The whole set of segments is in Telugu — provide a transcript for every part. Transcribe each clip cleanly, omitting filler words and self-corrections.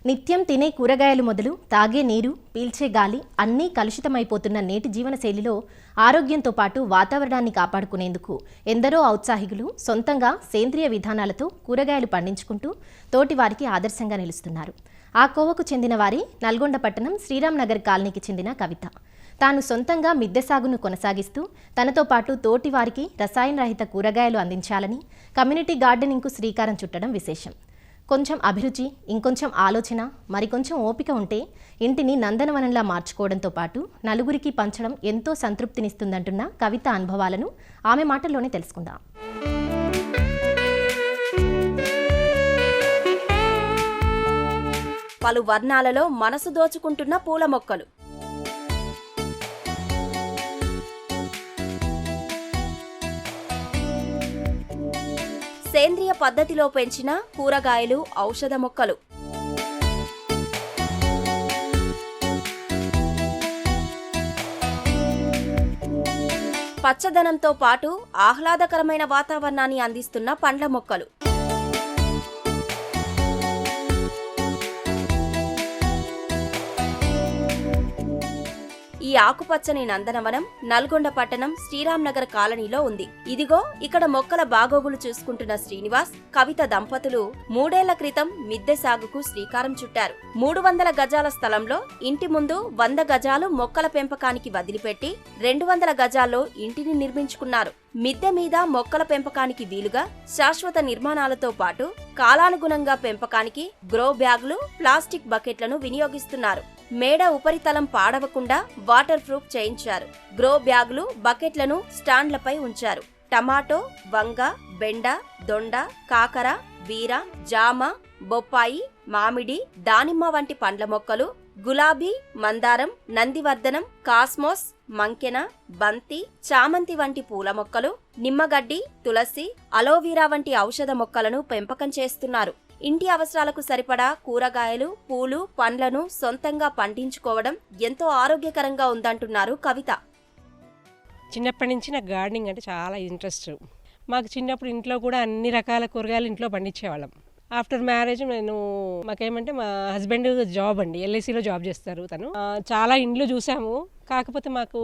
నిత్యం తినే కూరగాయలు మొదలు తాగే నీరు, పీల్చే గాలి అన్నీ కలుషితమైపోతున్న నేటి జీవనశైలిలో ఆరోగ్యంతో పాటు వాతావరణాన్ని కాపాడుకునేందుకు ఎందరో ఔత్సాహికులు సొంతంగా సేంద్రియ విధానాలతో కూరగాయలు పండించుకుంటూ తోటివారికి ఆదర్శంగా నిలుస్తున్నారు. ఆ కోవకు చెందిన వారి నల్గొండ పట్టణం శ్రీరామ్ నగర్ కాలనీకి చెందిన కవిత. తాను సొంతంగా మిద్దె సాగును కొనసాగిస్తూ తనతో పాటు తోటివారికి రసాయన రహిత కూరగాయలు అందించాలని కమ్యూనిటీ గార్డెనింగ్కు శ్రీకారం చుట్టడం విశేషం. కొంచెం అభిరుచి, ఇంకొంచెం ఆలోచన, మరికొంచెం ఓపిక ఉంటే ఇంటిని నందనవనంలా మార్చుకోవడంతో పాటు నలుగురికి పంచడం ఎంతో సంతృప్తినిస్తుందంటున్న కవిత అనుభవాలను ఆమె మాటల్లోనే తెలుసుకుందాం. పలు వర్ణాలలో మనసు దోచుకుంటున్న పూల మొక్కలు. సేంద్రియ పద్ధతిలో పెంచిన కూరగాయలు, ఔషధ మొక్కలు. పచ్చదనంతో పాటు ఆహ్లాదకరమైన వాతావరణాన్ని అందిస్తున్న పండ్ల మొక్కలు. ఈ ఆకుపచ్చని నందనవనం నల్గొండ పట్టణం శ్రీరామ్ నగర్ కాలనీలో ఉంది. ఇదిగో ఇక్కడ మొక్కల బాగోగులు చూసుకుంటున్న శ్రీనివాస్, కవిత దంపతులు 3 ఏళ్ల క్రితం మిద్దె సాగుకు శ్రీకారం చుట్టారు. 300 గజాల స్థలంలో ఇంటి ముందు 100 గజాలు మొక్కల పెంపకానికి వదిలిపెట్టి 200 గజాల్లో ఇంటిని నిర్మించుకున్నారు. మిద్దె మీద మొక్కల పెంపకానికి వీలుగా శాశ్వత నిర్మాణాలతో పాటు కాలానుగుణంగా పెంపకానికి గ్రో బ్యాగులు, ప్లాస్టిక్ బకెట్లను వినియోగిస్తున్నారు. మేడ ఉపరితలం పాడవకుండా వాటర్ ప్రూఫ్ చేయించారు. గ్రో బ్యాగులు, బకెట్లను స్టాండ్లపై ఉంచారు. టమాటో, వంగ, బెండ, దొండ, కాకర, బీర, జామ, బొప్పాయి, మామిడి, దానిమ్మ వంటి పండ్ల మొక్కలు, గులాబీ, మందారం, నందివర్ధనం, కాస్మోస్, మంకెన, బంతి, చామంతి వంటి పూల మొక్కలు, నిమ్మగడ్డి, తులసి, అలోవీరా వంటి ఔషధ మొక్కలను పెంపకం చేస్తున్నారు. ఇంటి అవసరాలకు సరిపడా కూరగాయలు, పూలు, పండ్లను సొంతంగా పండించుకోవడం ఎంతో ఆరోగ్యకరంగా ఉందంటున్నారు కవిత. చిన్నప్పటి నుంచి నాకు గార్డెనింగ్ అంటే చాలా ఇంట్రెస్ట్. మాకు చిన్నప్పుడు ఇంట్లో కూడా అన్ని రకాల కూరగాయలు ఇంట్లో పండించేవాళ్ళం. ఆఫ్టర్ మ్యారేజ్ మాకేమంటే మా హస్బెండ్ జాబ్ అండి, ఎల్ఐసిలో జాబ్ చేస్తారు. తను చాలా ఇండ్లు చూసాము, కాకపోతే మాకు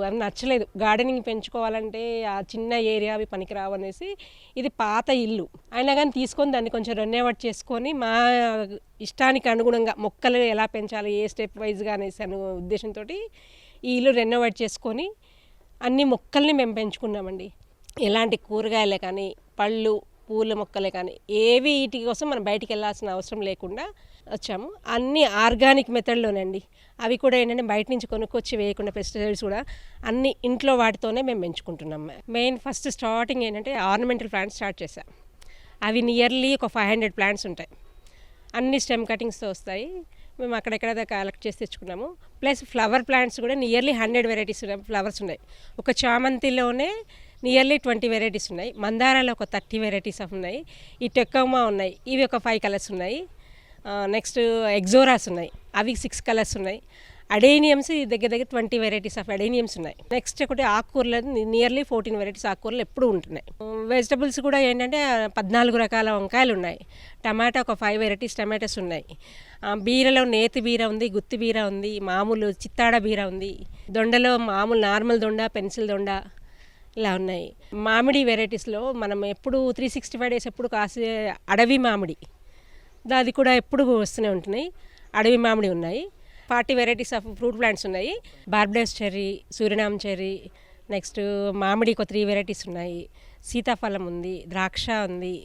అది నచ్చలేదు. గార్డెనింగ్ పెంచుకోవాలంటే ఆ చిన్న ఏరియా అవి పనికిరావు అనేసి, ఇది పాత ఇల్లు అయినా కానీ తీసుకొని దాన్ని కొంచెం రెన్యువేట్ చేసుకొని మా ఇష్టానికి అనుగుణంగా మొక్కలు ఎలా పెంచాలి, ఏ స్టెప్ వైజ్గా అనేసి ఉద్దేశంతో ఈ ఇల్లు రెన్యువేట్ చేసుకొని అన్ని మొక్కల్ని మేము పెంచుకున్నామండి. ఎలాంటి కూరగాయలే కానీ, పళ్ళు, పూల మొక్కలే కానీ ఏవి వీటి కోసం మనం బయటికి వెళ్ళాల్సిన అవసరం లేకుండా వచ్చాము. అన్నీ ఆర్గానిక్ మెథడ్లోనండి. అవి కూడా ఏంటంటే బయట నుంచి కొనుక్కొచ్చి వేయకుండా పెస్టిసైడ్స్ కూడా అన్ని ఇంట్లో వాటితోనే మేము పెంచుకుంటున్నాం. మెయిన్ ఫస్ట్ స్టార్టింగ్ ఏంటంటే ఆర్నమెంటల్ ప్లాంట్స్ స్టార్ట్ చేసాం. అవి నియర్లీ ఒక 500 ప్లాంట్స్ ఉంటాయి. అన్ని స్టెమ్ కటింగ్స్తో వస్తాయి. మేము అక్కడెక్కడ కలెక్ట్ చేసి తెచ్చుకున్నాము. ప్లస్ ఫ్లవర్ ప్లాంట్స్ కూడా నియర్లీ 100 వెరైటీస్ ఫ్లవర్స్ ఉన్నాయి. ఒక చామంతిలోనే నియర్లీ 20 వెరైటీస్ ఉన్నాయి. మందారాలో ఒక 30 వెరైటీస్ ఉన్నాయి. ఈ టెక్కమా ఉన్నాయి, ఇవి ఒక 5 కలర్స్ ఉన్నాయి. నెక్స్ట్ ఎగ్జోరాస్ ఉన్నాయి, అవి 6 కలర్స్ ఉన్నాయి. అడేనియమ్స్ దగ్గర 20 వెరైటీస్ ఆఫ్ అడేనియమ్స్ ఉన్నాయి. నెక్స్ట్ ఒకటి ఆకుకూరలు నియర్లీ 14 వెరైటీస్ ఆకుకూరలు ఎప్పుడు ఉంటున్నాయి. వెజిటబుల్స్ కూడా ఏంటంటే 14 రకాల వంకాయలు ఉన్నాయి. టమాటా ఒక 5 వెరైటీస్ టమాటోస్ ఉన్నాయి. బీరలో నేతి బీర ఉంది, గుత్తి బీర ఉంది, మామూలు చిత్తాడ బీర ఉంది. దొండలో మామూలు నార్మల్ దొండ, పెన్సిల్ దొండ ఇలా ఉన్నాయి. మామిడి వెరైటీస్లో మనం ఎప్పుడు 365 డేస్ ఎప్పుడు కాసే అడవి మామిడి, అది కూడా ఎప్పుడు వస్తూనే ఉంటున్నాయి. అడవి మామిడి ఉన్నాయి. 40 వెరైటీస్ ఆఫ్ ఫ్రూట్ ప్లాంట్స్ ఉన్నాయి. Barbados cherry, Suriname cherry, next మామిడి ఒక 3 వెరైటీస్ ఉన్నాయి. సీతాఫలం ఉంది, ద్రాక్ష ఉంది,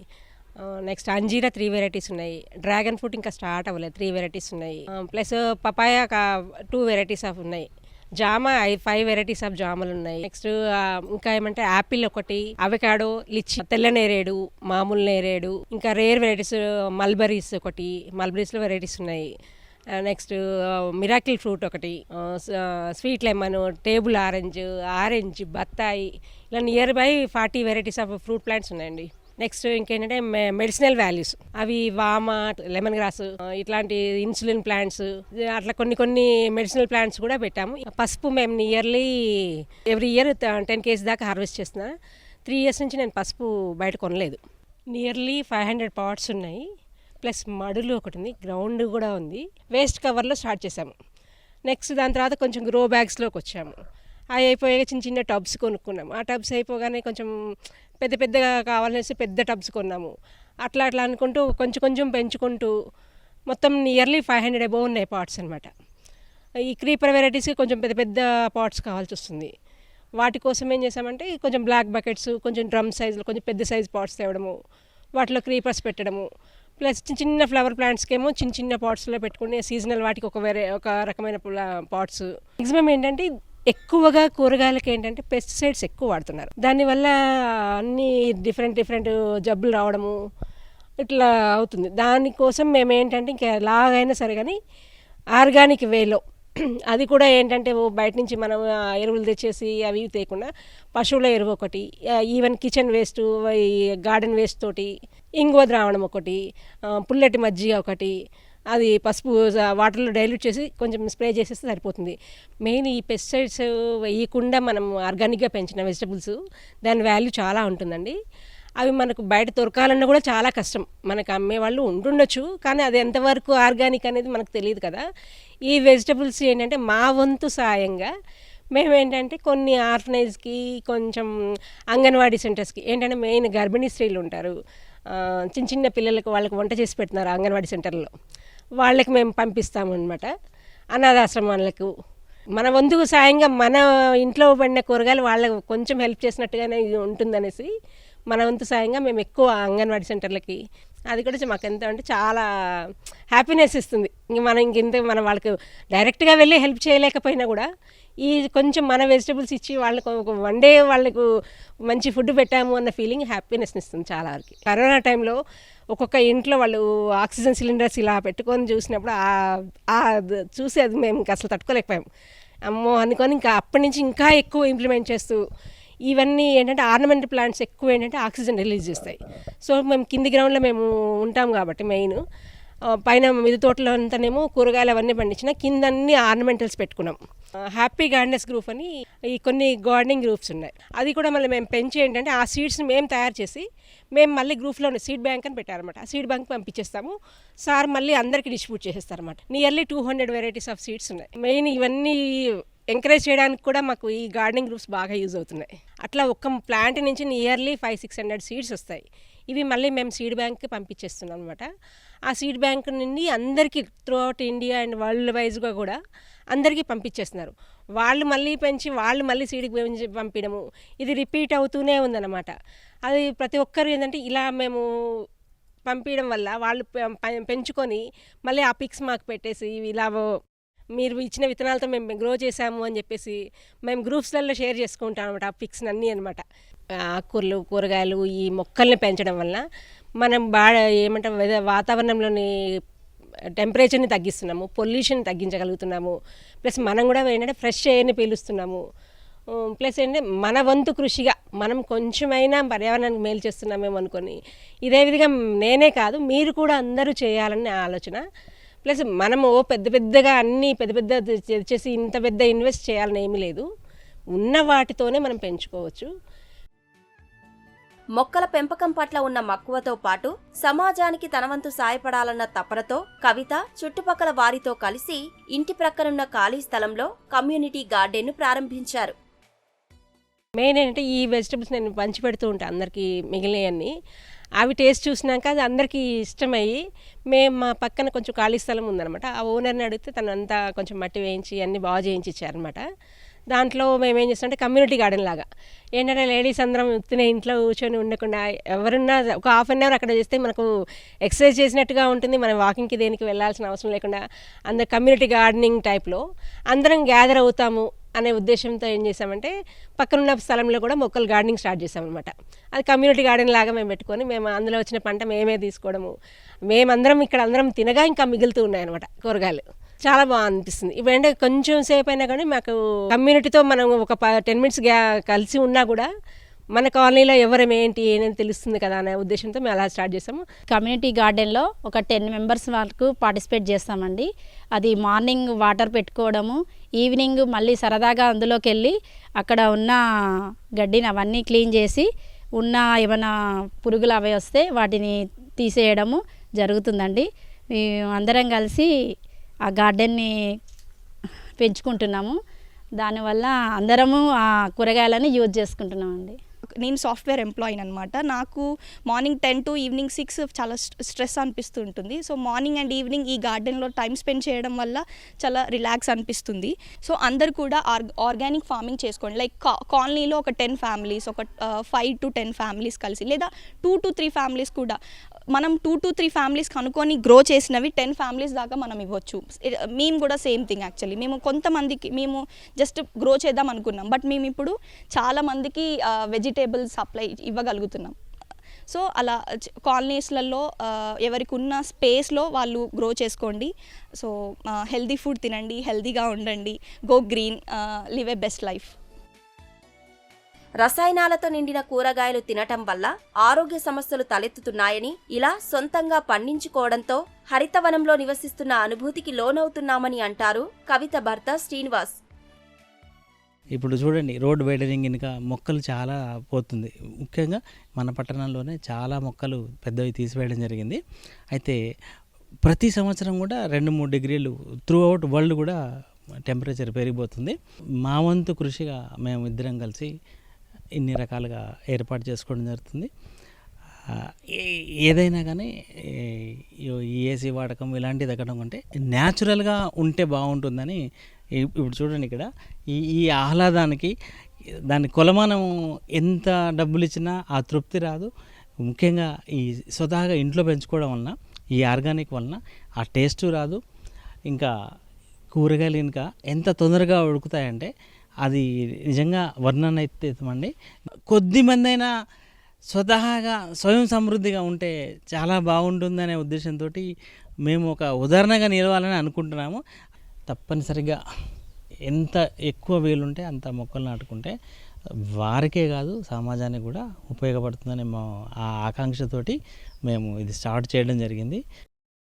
నెక్స్ట్ అంజీరా 3 వెరైటీస్ ఉన్నాయి. డ్రాగన్ ఫ్రూట్ ఇంకా స్టార్ట్ అవ్వలేదు, 3 వెరైటీస్ ఉన్నాయి. ప్లస్ పపాయ 2 వెరైటీస్ ఆఫ్ ఉన్నాయి. జామ 5 వెరైటీస్ ఆఫ్ జామలు ఉన్నాయి. నెక్స్ట్ ఇంకా ఏమంటే యాపిల్ ఒకటి, అవకాడో, లిచ్చి, తెల్ల నేరేడు, మామూలు నేరేడు, ఇంకా రేర్ వెరైటీస్ మల్బరీస్ ఒకటి, మల్బరీస్లో వెరైటీస్ ఉన్నాయి. నెక్స్ట్ మిరాకిల్ ఫ్రూట్ ఒకటి, స్వీట్ లెమన్, టేబుల్ ఆరెంజ్, బత్తాయి, ఇలా near by 40 varieties of fruit plants ఉన్నాయండి. నెక్స్ట్ ఇంకేంటంటే మెడిసినల్ వాల్యూస్, అవి వామ, లెమన్ గ్రాస్, ఇట్లాంటి ఇన్సులిన్ ప్లాంట్స్, అట్లా కొన్ని మెడిసినల్ ప్లాంట్స్ కూడా పెట్టాము. పసుపు మేము నియర్లీ ఎవ్రీ ఇయర్ 10 kg దాకా హార్వెస్ట్ చేస్తున్నా. 3 years నుంచి నేను పసుపు బయట కొనలేదు. నియర్లీ 500 పాట్స్ ఉన్నాయి. ప్లస్ మడులు ఒకటి ఉంది, గ్రౌండ్ కూడా ఉంది. వేస్ట్ కవర్లో స్టార్ట్ చేసాము. నెక్స్ట్ దాని తర్వాత కొంచెం గ్రో బ్యాగ్స్లోకి వచ్చాము. అవి అయిపోయాక చిన్న చిన్న టబ్స్ కొనుక్కున్నాము. ఆ టబ్స్ అయిపోగానే కొంచెం పెద్ద పెద్దగా కావాలనేసి పెద్ద టబ్స్ కొన్నాము. అట్లా అట్లా అనుకుంటూ కొంచెం కొంచెం పెంచుకుంటూ మొత్తం నియర్లీ 500 అబోవ్ ఉన్నాయి పాట్స్ అనమాట. ఈ క్రీపర్ వెరైటీస్కి కొంచెం పెద్ద పెద్ద పాట్స్ కావాల్సి వస్తుంది. వాటి కోసం ఏం చేసామంటే కొంచెం బ్లాక్ బకెట్స్, కొంచెం డ్రమ్ సైజులో కొంచెం పెద్ద సైజ్ పాట్స్ తేవడము, వాటిలో క్రీపర్స్ పెట్టడము, ప్లస్ చిన్న చిన్న ఫ్లవర్ ప్లాంట్స్కి ఏమో చిన్న చిన్న పాట్స్లో పెట్టుకుని సీజనల్ వాటికి ఒక రకమైన పాట్స్. మ్యాక్సిమం ఏంటంటే ఎక్కువగా కూరగాయలకి ఏంటంటే పెస్టిసైడ్స్ ఎక్కువ వాడుతున్నారు. దానివల్ల అన్ని డిఫరెంట్ జబ్బులు రావడము ఇట్లా అవుతుంది. దానికోసం మేము ఏంటంటే ఇంకా ఎలాగైనా సరే కానీ ఆర్గానిక్ వేలో, అది కూడా ఏంటంటే బయట నుంచి మనం ఎరువులు తెచ్చేసి అవి తేకుండా పశువుల ఎరువు ఒకటి, even kitchen waste, garden waste తోటి ఇంగువ ద్రావణం ఒకటి, పుల్లటి మజ్జిగ ఒకటి, అది పసుపు వాటర్లో డైల్యూట్ చేసి కొంచెం స్ప్రే చేసేస్తే సరిపోతుంది. మెయిన్ ఈ పెస్టిసైడ్స్ వేయకుండా మనం ఆర్గానిక్గా పెంచిన వెజిటబుల్స్ దాని వాల్యూ చాలా ఉంటుందండి. అవి మనకు బయట దొరకాలన్నా కూడా చాలా కష్టం. మనకు అమ్మేవాళ్ళు ఉంటుండొచ్చు, కానీ అది ఎంతవరకు ఆర్గానిక్ అనేది మనకు తెలియదు కదా. ఈ వెజిటబుల్స్ ఏంటంటే మా వంతు సాయంగా మేమేంటంటే కొన్ని ఆర్ఫనైజ్కి, కొంచెం అంగన్వాడీ సెంటర్స్కి, ఏంటంటే మెయిన్ గర్భిణీ స్త్రీలు ఉంటారు, చిన్న చిన్న పిల్లలకు వాళ్ళకి వంట చేసి పెడుతున్నారు అంగన్వాడీ సెంటర్లో, వాళ్ళకి మేము పంపిస్తాము అనమాట. అనాథాశ్రమాలకు మన వంతుకు సాయంగా మన ఇంట్లో పడిన కూరగాయలు వాళ్ళకు కొంచెం హెల్ప్ చేసినట్టుగానే ఉంటుందనేసి మన వంతు సాయంగా మేము ఎక్కువ అంగన్వాడీ సెంటర్లకి, అది కూడా మాకు ఎంత అంటే చాలా హ్యాపీనెస్ ఇస్తుంది. మనం వాళ్ళకి డైరెక్ట్గా వెళ్ళి హెల్ప్ చేయలేకపోయినా కూడా ఈ కొంచెం మన వెజిటబుల్స్ ఇచ్చి వాళ్ళకు వన్ డే వాళ్ళకు మంచి ఫుడ్ పెట్టాము అన్న ఫీలింగ్ హ్యాపీనెస్ని ఇస్తుంది చాలా వరకు. కరోనా టైంలో ఒక్కొక్క ఇంట్లో వాళ్ళు ఆక్సిజన్ సిలిండర్స్ ఇలా పెట్టుకొని చూసినప్పుడు చూసి అది మేము ఇంకా అసలు తట్టుకోలేకపోయాము. అమ్మో అనుకొని ఇంకా అప్పటి నుంచి ఇంకా ఎక్కువ ఇంప్లిమెంట్ చేస్తూ ఇవన్నీ ఏంటంటే ఆర్నమెంట్ ప్లాంట్స్ ఎక్కువ ఏంటంటే ఆక్సిజన్ రిలీజ్ చేస్తాయి. సో మేము కింది గ్రౌండ్లో మేము ఉంటాం కాబట్టి మెయిన్ పైన మిద్దె తోటలో అంతానేమో కూరగాయలు అవన్నీ పండించిన, కింద అన్ని ఆర్నమెంటల్స్ పెట్టుకున్నాం. హ్యాపీ గార్డెనర్స్ గ్రూప్ అని ఈ కొన్ని గార్డెనింగ్ గ్రూప్స్ ఉన్నాయి. అది కూడా మళ్ళీ మేము పెంచి ఏంటంటే ఆ సీడ్స్ని మేము తయారు చేసి మేము మళ్ళీ గ్రూప్లో సీడ్ బ్యాంక్ అని పెట్టారన్నమాట. ఆ సీడ్ బ్యాంక్ పంపించేస్తాము, సార్ మళ్ళీ అందరికీ డిస్ట్రిబ్యూట్ చేసేస్తారన్నమాట. నియర్లీ 200 వెరైటీస్ ఆఫ్ సీడ్స్ ఉన్నాయి. మెయిన్ ఇవన్నీ ఎంకరేజ్ చేయడానికి కూడా మాకు ఈ గార్డెనింగ్ గ్రూప్స్ బాగా యూజ్ అవుతున్నాయి. అట్లా ఒక్క ప్లాంట్ నుంచి నియర్లీ 500-600 సీడ్స్ వస్తాయి. ఇవి మళ్ళీ మేము సీడ్ బ్యాంక్కి పంపించేస్తున్నాం అనమాట. ఆ సీడ్ బ్యాంక్ నుండి అందరికీ through out India and world వైజ్గా కూడా అందరికీ పంపించేస్తున్నారు. వాళ్ళు మళ్ళీ పెంచి వాళ్ళు మళ్ళీ సీడ్కి పంపించడము, ఇది రిపీట్ అవుతూనే ఉందన్నమాట. అది ప్రతి ఒక్కరు ఏంటంటే ఇలా మేము పంపించడం వల్ల వాళ్ళు పెంచుకొని మళ్ళీ ఆ పిక్స్ మాకు పెట్టేసి ఇలా మీరు ఇచ్చిన విత్తనాలతో మేము గ్రో చేసాము అని చెప్పేసి మేము గ్రూప్స్లలో షేర్ చేసుకుంటాం అనమాట. ఆ పిక్స్ అన్నీ అనమాట. ఆకుకూరలు, కూరగాయలు, ఈ మొక్కల్ని పెంచడం వల్ల మనం బాగా ఏమంటాం వాతావరణంలోని టెంపరేచర్ని తగ్గిస్తున్నాము, పొల్యూషన్ తగ్గించగలుగుతున్నాము, ప్లస్ మనం కూడా ఏంటంటే ఫ్రెష్ ఎయిర్ని పీలుస్తున్నాము, ప్లస్ ఏంటంటే మన వంతు కృషిగా మనం కొంచెమైనా పర్యావరణానికి మేలు చేస్తున్నామేమో అనుకొని ఇదే విధంగా నేనే కాదు మీరు కూడా అందరూ చేయాలని ఆలోచన. ప్లస్ మనము పెద్దగా అన్నీ పెద్ద చేసి ఇంత పెద్ద ఇన్వెస్ట్ చేయాలని ఏమీ లేదు, ఉన్న వాటితోనే మనం పెంచుకోవచ్చు. మొక్కల పెంపకం పట్ల ఉన్న మక్కువతో పాటు సమాజానికి తనవంతు సాయపడాలన్న తపనతో కవిత చుట్టుపక్కల వారితో కలిసి ఇంటి ప్రక్కనున్న ఖాళీ స్థలంలో కమ్యూనిటీ గార్డెన్ను ప్రారంభించారు. మెయిన్ ఏంటంటే ఈ వెజిటబుల్స్ నేను పంచి పెడుతూ ఉంటాను అందరికీ, మిగిలినవన్నీ అవి టేస్ట్ చూసినాక అది అందరికీ ఇష్టమయ్యి మేము మా పక్కన కొంచెం ఖాళీ స్థలం ఉందన్నమాట. ఆ ఓనర్ని అడిగితే తను అంతా కొంచెం మట్టి వేయించి అన్నీ బాగా చేయించి ఇచ్చారనమాట. దాంట్లో మేము ఏం చేస్తామంటే కమ్యూనిటీ గార్డెన్ లాగా ఏంటంటే లేడీస్ అందరం ఉత్తిన ఇంట్లో కూర్చొని ఉండకుండా ఎవరున్నా ఒక హాఫ్ అన్ అవర్ అక్కడ చేస్తే మనకు ఎక్సర్సైజ్ చేసినట్టుగా ఉంటుంది, మనం వాకింగ్కి దేనికి వెళ్ళాల్సిన అవసరం లేకుండా అందరు కమ్యూనిటీ గార్డెనింగ్ టైప్లో అందరం గ్యాదర్ అవుతాము అనే ఉద్దేశంతో ఏం చేసామంటే పక్కనున్న స్థలంలో కూడా మొక్కలు గార్డెనింగ్ స్టార్ట్ చేసామన్నమాట. అది కమ్యూనిటీ గార్డెన్ లాగా మేము పెట్టుకొని మేము అందులో వచ్చిన పంట మేమే తీసుకోవడము, మేమందరం ఇక్కడ అందరం తినగా ఇంకా మిగులుతూ ఉన్నాయన్నమాట కూరగాయలు. చాలా బాగా అనిపిస్తుంది. ఇప్పుడంటే కొంచెం సేపు అయినా కానీ మాకు కమ్యూనిటీతో మనం ఒక 10 మినిట్స్ కలిసి ఉన్నా కూడా మన కాలనీలో ఎవరేంటి ఏమేమి తెలుస్తుంది కదా అనే ఉద్దేశంతో మేము అలా స్టార్ట్ చేసాము. కమ్యూనిటీ గార్డెన్లో ఒక 10 మెంబర్స్ వరకు పార్టిసిపేట్ చేస్తామండి. అది మార్నింగ్ వాటర్ పెట్టుకోవడము, ఈవినింగ్ మళ్ళీ సరదాగా అందులోకి వెళ్ళి అక్కడ ఉన్న గడ్డిని అవన్నీ క్లీన్ చేసి ఉన్న ఏమైనా పురుగులు అవి వస్తే వాటిని తీసేయడము, జరుగుతుందండి. మేము అందరం కలిసి ఆ గార్డెన్ని పెంచుకుంటున్నాము. దానివల్ల అందరము ఆ కూరగాయలని యూజ్ చేసుకుంటున్నామండి. నేను సాఫ్ట్వేర్ ఎంప్లాయీని అనమాట. నాకు మార్నింగ్ 10 to ఈవినింగ్ 6 చాలా స్ట్రెస్ అనిపిస్తూ ఉంటుంది. సో మార్నింగ్ అండ్ ఈవినింగ్ ఈ గార్డెన్లో టైం స్పెండ్ చేయడం వల్ల చాలా రిలాక్స్ అనిపిస్తుంది. సో అందరు కూడా ఆర్గానిక్ ఫార్మింగ్ చేసుకోండి. లైక్ కాలనీలో ఒక 10 ఫ్యామిలీస్, ఒక 5 to 10 ఫ్యామిలీస్ కలిసి, లేదా 2 to 3 ఫ్యామిలీస్ కూడా మనం 2 to 3 ఫ్యామిలీస్ కనుక్కొని గ్రో చేసినవి 10 ఫ్యామిలీస్ దాకా మనం ఇవ్వచ్చు. మేము కూడా సేమ్ థింగ్ యాక్చువల్లీ. మేము కొంతమందికి మేము జస్ట్ గ్రో చేద్దాం అనుకున్నాం, బట్ మేము ఇప్పుడు చాలా మందికి వెజిటేబుల్స్ సప్లై ఇవ్వగలుగుతున్నాం. సో అలా కాలనీస్లలో ఎవరికి ఉన్న స్పేస్లో వాళ్ళు గ్రో చేసుకోండి. సో హెల్దీ ఫుడ్ తినండి, హెల్దీగా ఉండండి, గో గ్రీన్, లివ్ ఏ బెస్ట్ లైఫ్. రసాయనాలతో నిండిన కూరగాయలు తినటం వల్ల ఆరోగ్య సమస్యలు తలెత్తుతున్నాయని, ఇలా సొంతంగా పండించుకోవడంతో హరితవనంలో నివసిస్తున్న అనుభూతికి లోనవుతున్నామని అంటారు కవిత భర్త శ్రీనివాస్. ఇప్పుడు చూడండి, రోడ్ వైడనింగ్ ఇంకా మొక్కలు చాలా పోతుంది. ముఖ్యంగా మన పట్టణంలోనే చాలా మొక్కలు పెద్దవి తీసివేయడం జరిగింది. అయితే ప్రతి సంవత్సరం కూడా 2-3 డిగ్రీలు త్రూ అవుట్ వరల్డ్ కూడా టెంపరేచర్ పెరిగిపోతుంది. మా వంతు కృషిగా మేము ఇద్దరం కలిసి ఇన్ని రకాలుగా ఏర్పాటు చేసుకోవడం జరుగుతుంది. ఏదైనా కానీ ఈ ఏసీ వాడకం ఇలాంటివి తగ్గడం కంటే న్యాచురల్గా ఉంటే బాగుంటుందని. ఇప్పుడు చూడండి, ఇక్కడ ఈ ఆహ్లాదానికి దాని కొలమానం ఎంత డబ్బులు ఇచ్చినా ఆ తృప్తి రాదు. ముఖ్యంగా ఈ స్వతహాగా ఇంట్లో పెంచుకోవడం వలన, ఈ ఆర్గానిక్ వలన ఆ టేస్ట్ రాదు. ఇంకా కూరగాయలు ఇంకా ఎంత తొందరగా ఉడుకుతాయంటే అది నిజంగా వర్ణనాతీతమండి. కొద్దిమంది అయినా స్వతహాగా స్వయం సమృద్ధిగా ఉంటే చాలా బాగుంటుందనే ఉద్దేశంతో మేము ఒక ఉదాహరణగా నిలవాలని అనుకుంటున్నాము. తప్పనిసరిగా ఎంత ఎక్కువ వీలుంటే అంత మొక్కలు నాటుకుంటే వారికే కాదు సమాజానికి కూడా ఉపయోగపడుతుందని ఆ ఆకాంక్షతోటి మేము ఇది స్టార్ట్ చేయడం జరిగింది.